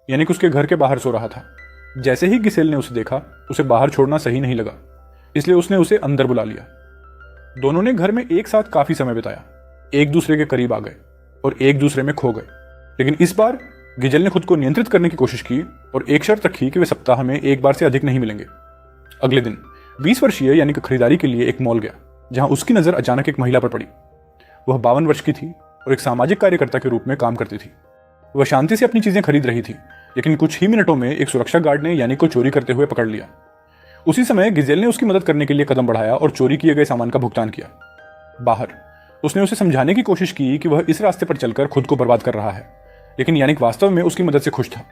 यानिक उसके घर के बाहर सो रहा था। जैसे ही गिसेल ने उसे देखा, उसे बाहर छोड़ना सही नहीं लगा, इसलिए उसने उसे अंदर बुला लिया। दोनों ने घर में एक साथ काफी समय बिताया, एक दूसरे के करीब आ गए और एक दूसरे में खो गए। लेकिन इस बार गिजेल ने खुद को नियंत्रित करने की कोशिश की और एक शर्त रखी कि वे सप्ताह में एक बार से अधिक नहीं मिलेंगे। अगले दिन 20 वर्षीय यानिक खरीदारी के लिए एक मॉल गया, जहां उसकी नजर अचानक एक महिला पर पड़ी। वह 52 वर्ष की थी और एक सामाजिक कार्यकर्ता के रूप में काम करती थी। वह शांति से अपनी चीजें खरीद रही थी, लेकिन कुछ ही मिनटों में एक सुरक्षा गार्ड ने यानिक को चोरी करते हुए पकड़ लिया। उसी समय गिजेल ने उसकी मदद करने के लिए कदम बढ़ाया और चोरी किए गए सामान का भुगतान किया। बाहर उसने उसे समझाने की कोशिश की कि वह इस रास्ते पर चलकर खुद को बर्बाद कर रहा है, लेकिन यानिक वास्तव में उसकी मदद से खुश था।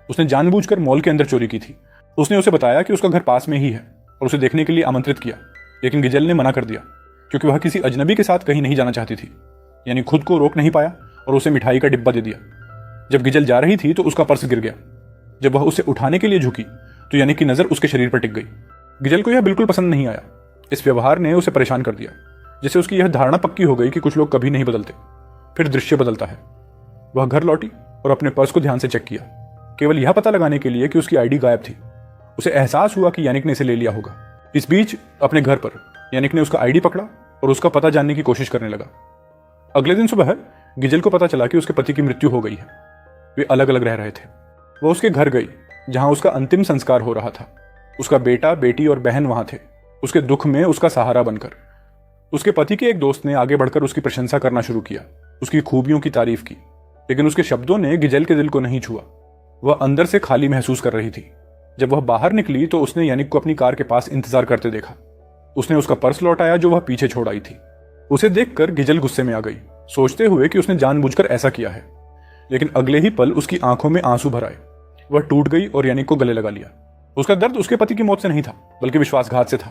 उसने जानबूझकर मॉल के अंदर चोरी की थी। उसने उसे बताया कि उसका घर पास में ही है और उसे देखने के लिए आमंत्रित किया, लेकिन गिजेल ने मना कर दिया क्योंकि वह किसी अजनबी के साथ कहीं नहीं जाना चाहती थी। यानी खुद को रोक नहीं पाया और उसे मिठाई का डिब्बा दे दिया। जब गिजेल जा रही थी तो उसका पर्स गिर गया। जब वह उसे उठाने के लिए झुकी तो यानी कि नजर उसके शरीर पर टिक गई। गिजेल को यह बिल्कुल पसंद नहीं आया। इस व्यवहार ने उसे परेशान कर दिया, जिससे उसकी यह धारणा पक्की हो गई कि कुछ लोग कभी नहीं बदलते। फिर दृश्य बदलता है। वह घर लौटी और अपने पर्स को ध्यान से चेक किया, केवल यह पता लगाने के लिए कि उसकी आईडी गायब थी। उसे एहसास हुआ कि यानिक ने इसे ले लिया होगा। इस बीच अपने घर पर यानिक ने उसका आईडी पकड़ा और उसका पता जानने की कोशिश करने लगा। अगले दिन सुबह गिजेल को पता चला कि उसके पति की मृत्यु हो गई है। वे अलग अलग रह रहे थे। वह उसके घर गई, जहां उसका अंतिम संस्कार हो रहा था। उसका बेटा, बेटी और बहन वहां थे, उसके दुख में उसका सहारा बनकर। उसके पति के एक दोस्त ने आगे बढ़कर उसकी प्रशंसा करना शुरू किया, उसकी खूबियों की तारीफ की, लेकिन उसके शब्दों ने गिजेल के दिल को नहीं छुआ। वह अंदर से खाली महसूस कर रही थी। जब वह बाहर निकली तो उसने यानिक को अपनी कार के पास इंतजार करते देखा। उसने उसका पर्स लौटाया जो वह पीछे छोड़ आई थी। उसे देखकर गिजेल गुस्से में आ गई, सोचते हुए कि उसने जानबूझकर ऐसा किया है। लेकिन अगले ही पल उसकी आंखों में आंसू भर आए। वह टूट गई और यानिक को गले लगा लिया। उसका दर्द उसके पति की मौत से नहीं था, बल्कि विश्वासघात से था।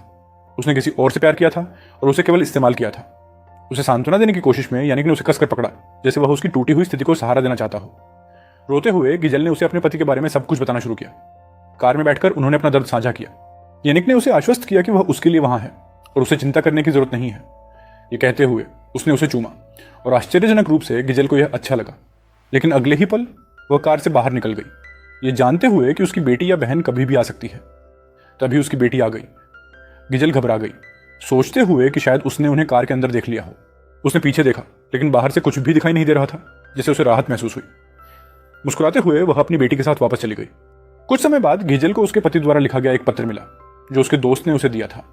उसने किसी और से प्यार किया था और उसे केवल इस्तेमाल किया था। उसे सांत्वना देने की कोशिश में यानिक ने उसे कसकर पकड़ा, जैसे वह उसकी टूटी हुई स्थिति को सहारा देना चाहता हो। रोते हुए गिजेल ने उसे अपने पति के बारे में सब कुछ बताना शुरू किया। कार में बैठकर उन्होंने अपना दर्द साझा किया। यानिक ने उसे आश्वस्त किया कि वह उसके लिए वहां है और उसे चिंता करने की जरूरत नहीं है। ये कहते हुए उसने उसे चूमा और आश्चर्यजनक रूप से गिजेल को यह अच्छा लगा। लेकिन अगले ही पल वह कार से बाहर निकल गई, ये जानते हुए कि उसकी बेटी या बहन कभी भी आ सकती है। तभी उसकी बेटी आ गई। गिजेल घबरा गई, सोचते हुए कि शायद उसने उन्हें कार के अंदर देख लिया हो। उसने पीछे देखा, लेकिन बाहर से कुछ भी दिखाई नहीं दे रहा था, जिससे उसे राहत महसूस हुई। मुस्कुराते हुए वह अपनी बेटी के साथ वापस चली गई। कुछ समय बाद गिजेल को उसके पति द्वारा लिखा गया एक पत्र मिला, जो उसके दोस्त ने उसे दिया था।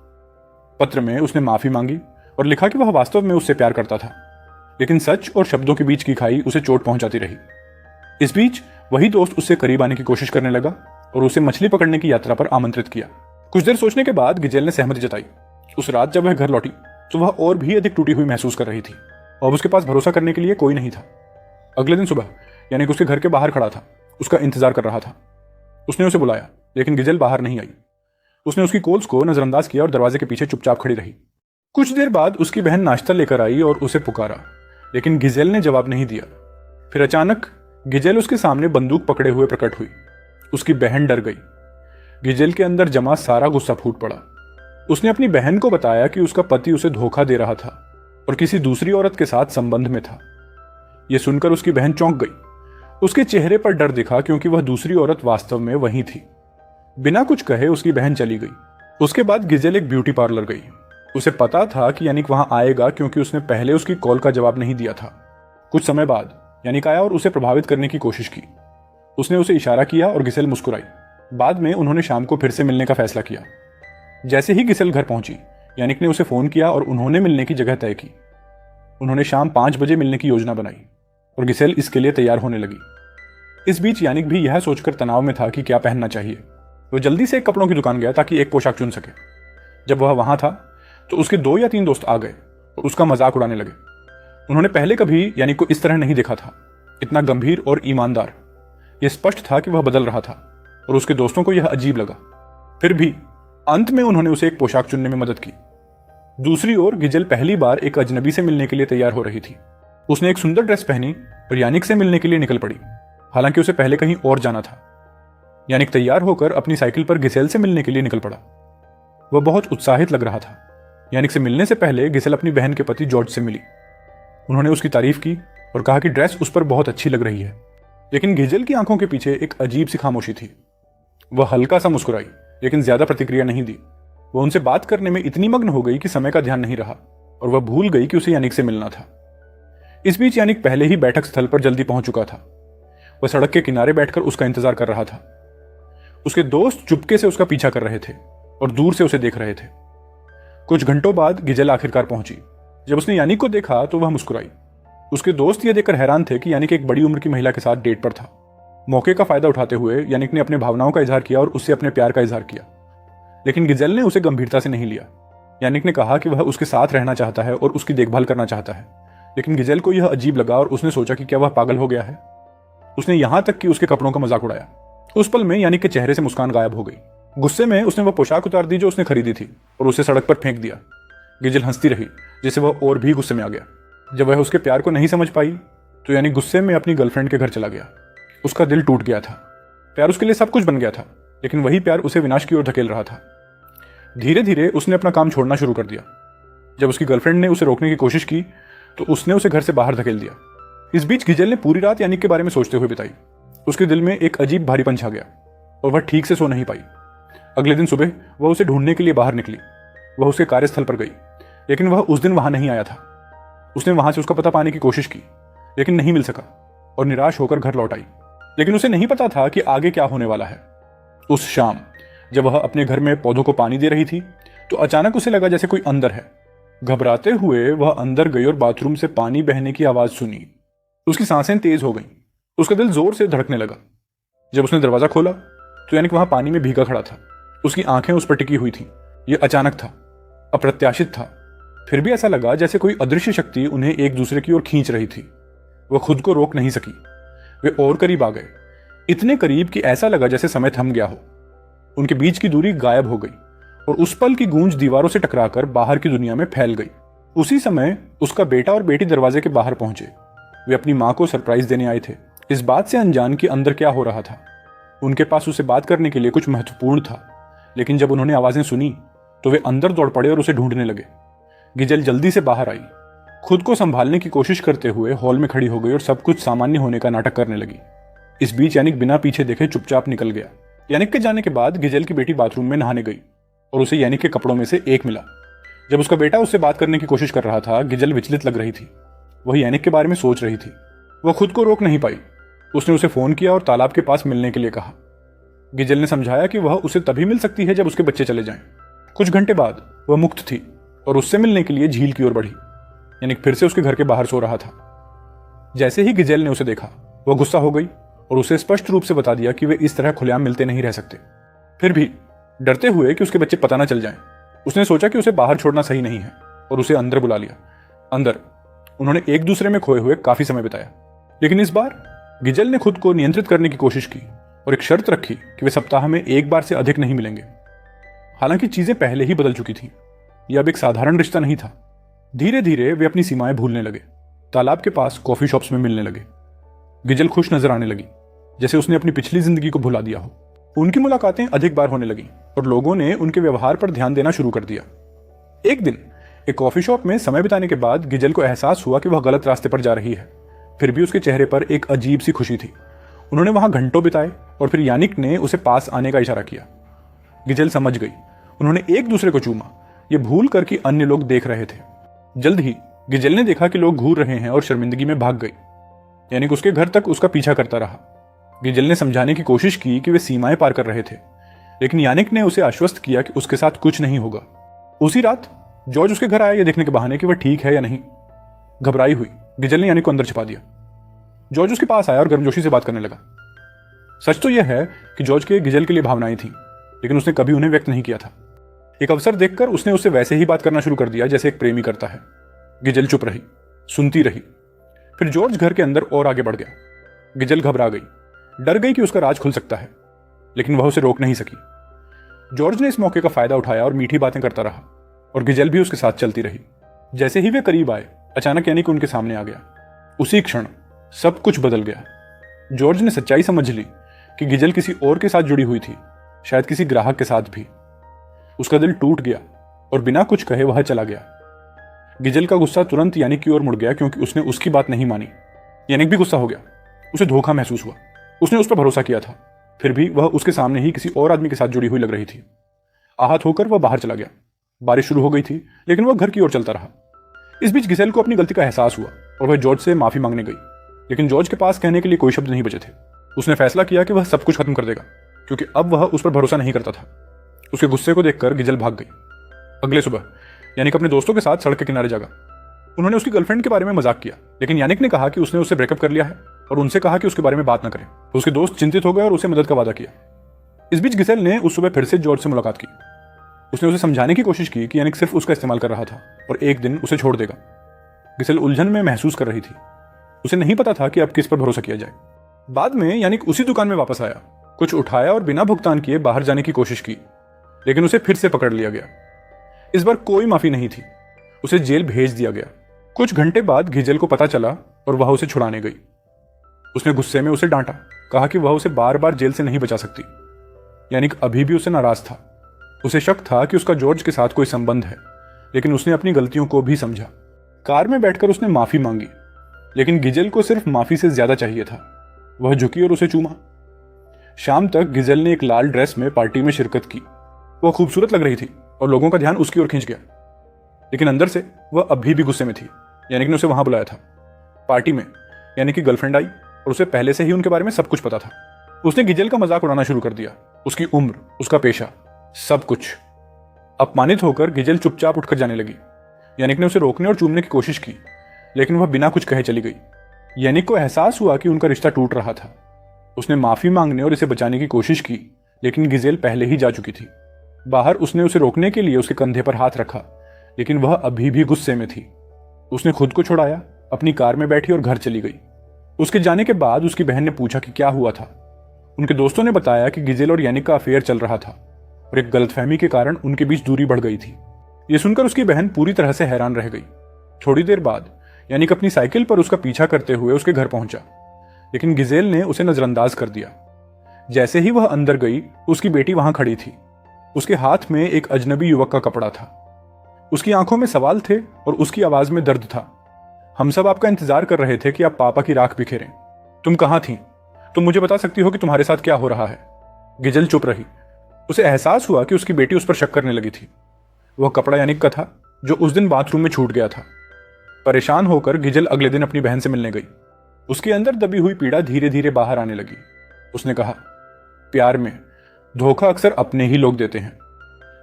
पत्र में उसने माफी मांगी और लिखा कि वह वास्तव में उससे प्यार करता था, लेकिन सच और शब्दों के बीच की खाई उसे चोट पहुंचाती रही। इस बीच वही दोस्त उससे करीब आने की कोशिश करने लगा और उसे मछली पकड़ने की यात्रा पर आमंत्रित किया। कुछ देर सोचने के बाद गिजेल ने सहमति जताई। उस रात जब वह घर लौटी तो वह और भी अधिक टूटी हुई महसूस कर रही थी और उसके पास भरोसा करने के लिए कोई नहीं था। अगले दिन सुबह यानी उसके घर के बाहर खड़ा था, उसका इंतजार कर रहा था। उसने उसे बुलाया, लेकिन गिजेल बाहर नहीं आई। उसने उसकी कॉल्स को नजरअंदाज किया और दरवाजे के पीछे चुपचाप खड़ी रही। कुछ देर बाद उसकी बहन नाश्ता लेकर आई और उसे पुकारा, लेकिन गिजेल ने जवाब नहीं दिया। फिर अचानक गिजेल उसके सामने बंदूक पकड़े हुए प्रकट हुई। उसकी बहन डर गई। गिजेल के अंदर जमा सारा गुस्सा फूट पड़ा। उसने अपनी बहन को बताया कि उसका पति उसे धोखा दे रहा था और किसी दूसरी औरत के साथ संबंध में था। यह सुनकर उसकी बहन चौंक गई। उसके चेहरे पर डर दिखा, क्योंकि वह दूसरी औरत वास्तव में वही थी। बिना कुछ कहे उसकी बहन चली गई। उसके बाद गिजेल एक ब्यूटी पार्लर गई। उसे पता था कि यानिक वहां आएगा, क्योंकि उसने पहले उसकी कॉल का जवाब नहीं दिया था। कुछ समय बाद यानिक आया और उसे प्रभावित करने की कोशिश की। उसने उसे इशारा किया और गिसेल मुस्कुराई। बाद में उन्होंने शाम को फिर से मिलने का फैसला किया। जैसे ही गिसेल घर पहुंची, यानिक ने उसे फोन किया और उन्होंने मिलने की जगह तय की। उन्होंने शाम 5 बजे मिलने की योजना बनाई और गिसेल इसके लिए तैयार होने लगी। इस बीच यानिक भी यह सोचकर तनाव में था कि क्या पहनना चाहिए। वह जल्दी से एक कपड़ों की दुकान गया ताकि एक पोशाक चुन सके। जब वह वहां था तो उसके 2 या 3 दोस्त आ गए और उसका मजाक उड़ाने लगे। उन्होंने पहले कभी यानिक को इस तरह नहीं देखा था, इतना गंभीर और ईमानदार। यह स्पष्ट था कि वह बदल रहा था और उसके दोस्तों को यह अजीब लगा। फिर भी अंत में उन्होंने उसे एक पोशाक चुनने में मदद की। दूसरी ओर गिजेल पहली बार एक अजनबी से मिलने के लिए तैयार हो रही थी। उसने एक सुंदर ड्रेस पहनी और यानिक से मिलने के लिए निकल पड़ी, हालांकि उसे पहले कहीं और जाना था। यानिक तैयार होकर अपनी साइकिल पर गिसेल से मिलने के लिए निकल पड़ा। वह बहुत उत्साहित लग रहा था। यानिक से मिलने से पहले गिसेल अपनी बहन के पति जॉर्ज से मिली। उन्होंने उसकी तारीफ की और कहा कि ड्रेस उस पर बहुत अच्छी लग रही है। लेकिन गिजेल की आंखों के पीछे एक अजीब सी खामोशी थी। वह हल्का सा मुस्कुराई, लेकिन ज्यादा प्रतिक्रिया नहीं दी। वह उनसे बात करने में इतनी मग्न हो गई कि समय का ध्यान नहीं रहा और वह भूल गई कि उसे यानिक से मिलना था। इस बीच यानिक पहले ही बैठक स्थल पर जल्दी पहुंच चुका था। वह सड़क के किनारे बैठकर उसका इंतजार कर रहा था। उसके दोस्त चुपके से उसका पीछा कर रहे थे और दूर से उसे देख रहे थे। कुछ घंटों बाद गिजेल आखिरकार पहुंची। जब उसने यानिक को देखा तो वह मुस्कुराई। उसके दोस्त यह देखकर हैरान थे कि यानिक एक बड़ी उम्र की महिला के साथ डेट पर था। मौके का फायदा उठाते हुए यानिक ने अपने भावनाओं का इजहार किया और उससे अपने प्यार का इजहार किया, लेकिन गिजेल ने उसे गंभीरता से नहीं लिया। यानिक ने कहा कि वह उसके साथ रहना चाहता है और उसकी देखभाल करना चाहता है, लेकिन गिजेल को यह अजीब लगा और उसने सोचा कि क्या वह पागल हो गया है। उसने यहां तक कि उसके कपड़ों का मजाक उड़ाया। उस पल में यानिक के चेहरे से मुस्कान गायब हो गई। गुस्से में उसने वह पोशाक उतार दी जो उसने खरीदी थी और उसे सड़क पर फेंक दिया। गिजेल हंसती रही, जिससे वह और भी गुस्से में आ गया। जब वह उसके प्यार को नहीं समझ पाई तो यानिक गुस्से में अपनी गर्लफ्रेंड के घर चला गया। उसका दिल टूट गया था। प्यार उसके लिए सब कुछ बन गया था, लेकिन वही प्यार उसे विनाश की ओर धकेल रहा था। धीरे धीरे उसने अपना काम छोड़ना शुरू कर दिया। जब उसकी गर्लफ्रेंड ने उसे रोकने की कोशिश की तो उसने उसे घर से बाहर धकेल दिया। इस बीच गिजेल ने पूरी रात यानिक के बारे में सोचते हुए बिताई। उसके दिल में एक अजीब भारीपन छा गया और वह ठीक से सो नहीं पाई। अगले दिन सुबह वह उसे ढूंढने के लिए बाहर निकली। वह उसके कार्यस्थल पर गई, लेकिन वह उस दिन वहां नहीं आया था। उसने वहां से उसका पता पाने की कोशिश की, लेकिन नहीं मिल सका और निराश होकर घर लौट आई। लेकिन उसे नहीं पता था कि आगे क्या होने वाला है। उस शाम जब वह अपने घर में पौधों को पानी दे रही थी तो अचानक उसे लगा जैसे कोई अंदर है। घबराते हुए वह अंदर गई और बाथरूम से पानी बहने की आवाज सुनी। उसकी सांसें तेज हो गईं। उसका दिल जोर से धड़कने लगा। जब उसने दरवाजा खोला तो यानिक वहां पानी में भीगा खड़ा था। उसकी आंखें उस पर टिकी हुई थीं। यह अचानक था, अप्रत्याशित था। फिर भी ऐसा लगा जैसे कोई अदृश्य शक्ति उन्हें एक दूसरे की ओर खींच रही थी। वह खुद को रोक नहीं सकी। वे और करीब आ गए, इतने करीब कि ऐसा लगा जैसे समय थम गया हो। उनके बीच की दूरी गायब हो गई और उस पल की गूंज दीवारों से टकराकर बाहर की दुनिया में फैल गई। उसी समय उसका बेटा और बेटी दरवाजे के बाहर पहुंचे। वे अपनी मां को सरप्राइज देने आए थे, इस बात से अनजान कि अंदर क्या हो रहा था। उनके पास उसे बात करने के लिए कुछ महत्वपूर्ण था, लेकिन जब उन्होंने आवाजें सुनी तो वे अंदर दौड़ पड़े और उसे ढूंढने लगे। गिजेल जल्दी से बाहर आई। खुद को संभालने की कोशिश करते हुए हॉल में खड़ी हो गई और सब कुछ सामान्य होने का नाटक करने लगी। इस बीच यानिक बिना पीछे देखे चुपचाप निकल गया। यानिक के जाने के बाद गिजेल की बेटी बाथरूम में नहाने गई और उसे यानिक के कपड़ों में से एक मिला। जब उसका बेटा उससे बात करने की कोशिश कर रहा था, गिजेल विचलित लग रही थी। वह यानिक के बारे में सोच रही थी। वह खुद को रोक नहीं पाई। उसने उसे फोन किया और तालाब के पास मिलने के लिए कहा। गिजेल ने समझाया कि वह उसे तभी मिल सकती है जब उसके बच्चे चले जाएं। कुछ घंटे बाद वह मुक्त थी और उससे मिलने के लिए झील की ओर बढ़ी। यानिक फिर से उसके घर के बाहर सो रहा था। जैसे ही गिजेल ने उसे देखा, वह गुस्सा हो गई और उसे स्पष्ट रूप से बता दिया कि वे इस तरह खुलेआम मिलते नहीं रह सकते। फिर भी डरते हुए कि उसके बच्चे पता न चल जाएं, उसने सोचा कि उसे बाहर छोड़ना सही नहीं है और उसे अंदर बुला लिया। अंदर उन्होंने एक दूसरे में खोए हुए काफी समय बिताया, लेकिन इस बार गिजेल ने खुद को नियंत्रित करने की कोशिश की और एक शर्त रखी कि वे सप्ताह में एक बार से अधिक नहीं मिलेंगे। हालांकि चीजें पहले ही बदल चुकी थीं। यह अब एक साधारण रिश्ता नहीं था। धीरे धीरे वे अपनी सीमाएं भूलने लगे। तालाब के पास कॉफी शॉप्स में मिलने लगे। गिजेल खुश नजर आने लगी, जैसे उसने अपनी पिछली जिंदगी को भुला दिया हो। उनकी मुलाकातें अधिक बार होने लगी और लोगों ने उनके व्यवहार पर ध्यान देना शुरू कर दिया। एक दिन एक कॉफी शॉप में समय बिताने के बाद गिजेल को एहसास हुआ कि वह गलत रास्ते पर जा रही है। फिर भी उसके चेहरे पर एक अजीब सी खुशी थी। उन्होंने वहां घंटों बिताए और फिर यानिक ने उसे पास आने का इशारा किया। गिजेल समझ गई। उन्होंने एक दूसरे को चूमा, ये भूल कर कि अन्य लोग देख रहे थे। जल्द ही गिजेल ने देखा कि लोग घूर रहे हैं और शर्मिंदगी में भाग गई। यानिक उसके घर तक उसका पीछा करता रहा। गिजेल ने समझाने की कोशिश की कि वे सीमाएं पार कर रहे थे, लेकिन यानिक ने उसे आश्वस्त किया कि उसके साथ कुछ नहीं होगा। उसी रात जॉर्ज उसके घर आया यह देखने के बहाने कि वह ठीक है या नहीं। घबराई हुई गिजेल ने यानिक को अंदर छिपा दिया। जॉर्ज उसके पास आया और गर्मजोशी से बात करने लगा। सच तो यह है कि जॉर्ज के गिजेल के लिए भावनाएं थीं, लेकिन उसने कभी उन्हें व्यक्त नहीं किया था। एक अवसर देखकर उसने उससे वैसे ही बात करना शुरू कर दिया जैसे एक प्रेमी करता है। गिजेल चुप रही, सुनती रही। फिर जॉर्ज घर के अंदर और आगे बढ़ गया। गिजेल घबरा गई, डर गई कि उसका राज खुल सकता है, लेकिन वह उसे रोक नहीं सकी। जॉर्ज ने इस मौके का फायदा उठाया और मीठी बातें करता रहा और गिजेल भी उसके साथ चलती रही। जैसे ही वे करीब आए, अचानक यानिक उनके सामने आ गया। उसी क्षण सब कुछ बदल गया। जॉर्ज ने सच्चाई समझ ली कि गिजेल किसी और के साथ जुड़ी हुई थी, शायद किसी ग्राहक के साथ भी। उसका दिल टूट गया और बिना कुछ कहे वह चला गया। गिजेल का गुस्सा तुरंत यानिक की ओर मुड़ गया क्योंकि उसने उसकी बात नहीं मानी। यानिक भी गुस्सा हो गया। उसे धोखा महसूस हुआ। उसने उस पर भरोसा किया था, फिर भी वह उसके सामने ही किसी और आदमी के साथ जुड़ी हुई लग रही थी। आहत होकर वह बाहर चला गया। बारिश शुरू हो गई थी, लेकिन वह घर की ओर चलता रहा। इस बीच गिसेल को अपनी गलती का एहसास हुआ और वह जॉर्ज से माफी मांगने गई, लेकिन जॉर्ज के पास कहने के लिए कोई शब्द नहीं बचे थे। उसने फैसला किया कि वह सब कुछ खत्म कर देगा, क्योंकि अब वह उस पर भरोसा नहीं करता था। उसके गुस्से को देखकर गिजेल भाग गई। अगले सुबह यानिक अपने दोस्तों के साथ सड़क के किनारे जागा। उन्होंने उसकी गर्लफ्रेंड के बारे में मजाक किया, लेकिन यानिक ने कहा कि उसने उससे ब्रेकअप कर लिया है और उनसे कहा कि उसके बारे में बात न करें। उसके दोस्त चिंतित हो गए और उसे मदद का वादा किया। इस बीच गिसेल ने उस सुबह फिर से जॉर्ज से मुलाकात की। उसने उसे समझाने की कोशिश की कि यानिक सिर्फ उसका इस्तेमाल कर रहा था और एक दिन उसे छोड़ देगा। गिसेल उलझन में महसूस कर रही थी। उसे नहीं पता था कि अब किस पर भरोसा किया जाए। बाद में यानिक उसी दुकान में वापस आया, कुछ उठाया और बिना भुगतान किए बाहर जाने की कोशिश की, लेकिन उसे फिर से पकड़ लिया गया। इस बार कोई माफी नहीं थी। उसे जेल भेज दिया गया। कुछ घंटे बाद गिजेल को पता चला और वह उसे छुड़ाने गई। उसने गुस्से में उसे डांटा, कहा कि वह उसे बार बार जेल से नहीं बचा सकती। यानिक अभी भी उसे नाराज था। उसे शक था कि उसका जॉर्ज के साथ कोई संबंध है, लेकिन उसने अपनी गलतियों को भी समझा। कार में बैठकर उसने माफी मांगी, लेकिन गिजेल को सिर्फ माफी से ज्यादा चाहिए था। वह झुकी और उसे चूमा। शाम तक गिजेल ने एक लाल ड्रेस में पार्टी में शिरकत की। वह खूबसूरत लग रही थी और लोगों का ध्यान उसकी ओर खींच गया, लेकिन अंदर से वह अभी भी गुस्से में थी। यानिक ने उसे वहां बुलाया था। पार्टी में यानी कि गर्लफ्रेंड आई और उसे पहले से ही उनके बारे में सब कुछ पता था। उसने गिजेल का मजाक उड़ाना शुरू कर दिया, उसकी उम्र, उसका पेशा, सब कुछ। अपमानित होकर गिजेल चुपचाप उठकर जाने लगी। यानिक ने उसे रोकने और चूमने की कोशिश की, लेकिन वह बिना कुछ कहे चली गई। यानिक को एहसास हुआ कि उनका रिश्ता टूट रहा था। उसने माफी मांगने और इसे बचाने की कोशिश की, लेकिन गिजेल पहले ही जा चुकी थी। बाहर उसने उसे रोकने के लिए उसके कंधे पर हाथ रखा, लेकिन वह अभी भी गुस्से में थी। उसने खुद को छुड़ाया, अपनी कार में बैठी और घर चली गई। उसके जाने के बाद उसकी बहन ने पूछा कि क्या हुआ था। उनके दोस्तों ने बताया कि गिजेल और यानिक का अफेयर चल रहा था और एक गलतफहमी के कारण उनके बीच दूरी बढ़ गई थी। यह सुनकर उसकी बहन पूरी तरह से हैरान रह गई। थोड़ी देर बाद यानिक अपनी साइकिल पर उसका पीछा करते हुए उसके घर पहुंचा, लेकिन गिजेल ने उसे नजरअंदाज कर दिया। जैसे ही वह अंदर गई, उसकी बेटी वहां खड़ी थी। उसके हाथ में एक अजनबी युवक का कपड़ा था। उसकी आंखों में सवाल थे और उसकी आवाज में दर्द था। हम सब आपका इंतजार कर रहे थे कि आप पापा की राख बिखेरें। तुम कहां थी? तुम मुझे बता सकती हो कि तुम्हारे साथ क्या हो रहा है? गिजेल चुप रही। उसे एहसास हुआ कि उसकी बेटी उस पर शक करने लगी थी। वह कपड़ा यानिक का था, जो उस दिन बाथरूम में छूट गया था। परेशान होकर गिजेल अगले दिन अपनी बहन से मिलने गई। उसके अंदर दबी हुई पीड़ा धीरे धीरे बाहर आने लगी। उसने कहा, प्यार में धोखा अक्सर अपने ही लोग देते हैं।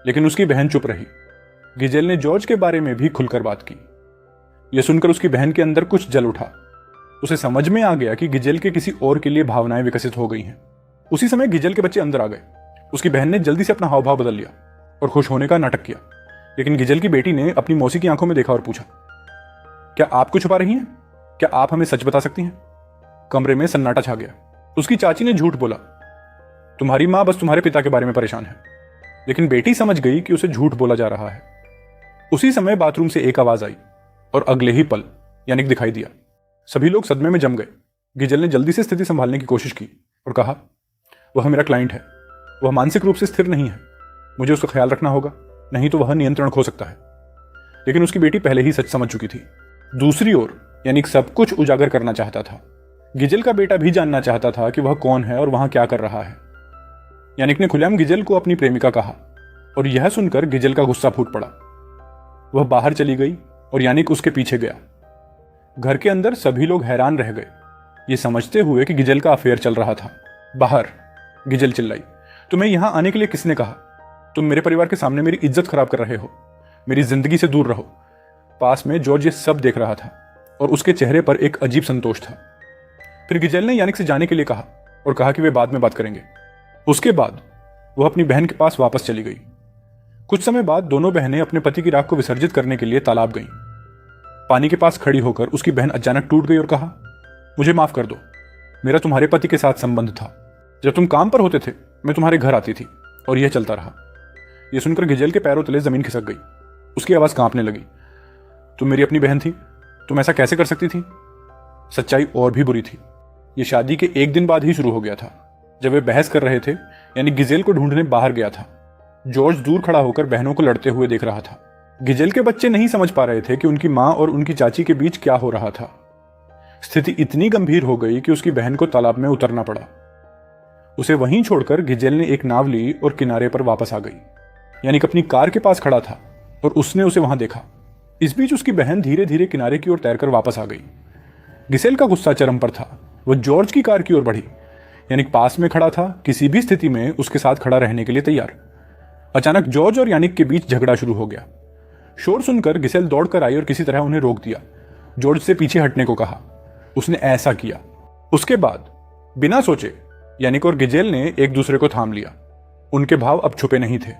लेकिन उसकी बहन चुप रही। गिजेल ने जॉर्ज के बारे में भी खुलकर बात की। यह सुनकर उसकी बहन के अंदर कुछ जल उठा। उसे समझ में आ गया कि गिजेल के किसी और के लिए भावनाएं विकसित हो गई हैं। उसी समय गिजेल के बच्चे अंदर आ गए। उसकी बहन ने जल्दी से अपना हाव भाव बदल लिया और खुश होने का नाटक किया, लेकिन गिजेल की बेटी ने अपनी मौसी की आंखों में देखा और पूछा, क्या आप कुछ छुपा रही हैं? क्या आप हमें सच बता सकती हैं? कमरे में सन्नाटा छा गया। उसकी चाची ने झूठ बोला, तुम्हारी मां बस तुम्हारे पिता के बारे में परेशान है। लेकिन बेटी समझ गई कि उसे झूठ बोला जा रहा है। उसी समय बाथरूम से एक आवाज आई और अगले ही पल यानिक दिखाई दिया। सभी लोग सदमे में जम गए। गिजेल ने जल्दी से स्थिति संभालने की कोशिश की और कहा, वह मेरा क्लाइंट है। वह मानसिक रूप से स्थिर नहीं है। मुझे उसका ख्याल रखना होगा, नहीं तो वह नियंत्रण खो सकता है। लेकिन उसकी बेटी पहले ही सच समझ चुकी थी। दूसरी ओर यानिक सब कुछ उजागर करना चाहता था। गिजेल का बेटा भी जानना चाहता था कि वह कौन है और वहां क्या कर रहा है। यानिक ने खुलेआम गिजेल को अपनी प्रेमिका कहा और यह सुनकर गिजेल का गुस्सा फूट पड़ा। वह बाहर चली गई और यानिक उसके पीछे गया। घर के अंदर सभी लोग हैरान रह गए, ये समझते हुए कि गिजेल का अफेयर चल रहा था। बाहर गिजेल चिल्लाई, तुम्हें यहां आने के लिए किसने कहा? तुम मेरे परिवार के सामने मेरी इज्जत खराब कर रहे हो। मेरी जिंदगी से दूर रहो। पास में जॉर्ज ये सब देख रहा था और उसके चेहरे पर एक अजीब संतोष था। फिर गिजेल ने यानिक से जाने के लिए कहा और कहा कि वे बाद में बात करेंगे। उसके बाद वह अपनी बहन के पास वापस चली गई। कुछ समय बाद दोनों बहनें अपने पति की राख को विसर्जित करने के लिए तालाब गईं। पानी के पास खड़ी होकर उसकी बहन अचानक टूट गई और कहा, मुझे माफ कर दो। मेरा तुम्हारे पति के साथ संबंध था। जब तुम काम पर होते थे मैं तुम्हारे घर आती थी और यह चलता रहा। यह सुनकर गिजेल के पैरों तले जमीन खिसक गई। उसकी आवाज कांपने लगी। तुम मेरी अपनी बहन थी, तुम ऐसा कैसे कर सकती थी? सच्चाई और भी बुरी थी। यह शादी के एक दिन बाद ही शुरू हो गया था। जब वे बहस कर रहे थे, यानी गिजेल को ढूंढने बाहर गया था। जॉर्ज दूर खड़ा होकर बहनों को लड़ते हुए देख रहा था। गिजेल के बच्चे नहीं समझ पा रहे थे कि उनकी मां और उनकी चाची के बीच क्या हो रहा था। स्थिति इतनी गंभीर हो गई कि उसकी बहन को तालाब में उतरना पड़ा। उसे वहीं छोड़कर गिजेल ने एक नाव ली और किनारे पर वापस आ गई। यानिक अपनी कार के पास खड़ा था और उसने उसे वहां देखा। इस बीच उसकी बहन धीरे धीरे किनारे की ओर तैरकर वापस आ गई। गिसेल का गुस्सा चरम पर था। वह जॉर्ज की कार की ओर बढ़ी। यानिक पास में खड़ा था, किसी भी स्थिति में उसके साथ खड़ा रहने के लिए तैयार। अचानक जॉर्ज और यानिक के बीच झगड़ा शुरू हो गया। शोर सुनकर गिसेल दौड़कर आई और किसी तरह उन्हें रोक दिया। जॉर्ज से पीछे हटने को कहा। उसने ऐसा किया। उसके बाद बिना सोचे यानिक और गिजेल ने एक दूसरे को थाम लिया। उनके भाव अब छुपे नहीं थे।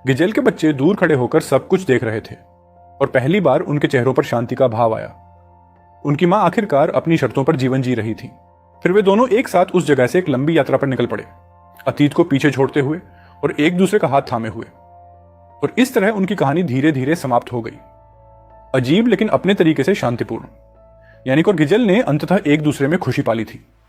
गिजेल के बच्चे दूर खड़े होकर सब कुछ देख रहे थे और पहली बार उनके चेहरों पर शांति का भाव आया। उनकी मां आखिरकार अपनी शर्तों पर जीवन जी रही थी। फिर वे दोनों एक साथ उस जगह से एक लंबी यात्रा पर निकल पड़े, अतीत को पीछे छोड़ते हुए और एक दूसरे का हाथ थामे हुए। और इस तरह उनकी कहानी धीरे धीरे समाप्त हो गई, अजीब लेकिन अपने तरीके से शांतिपूर्ण। यानिक और गिजेल ने अंततः एक दूसरे में खुशी पाली थी।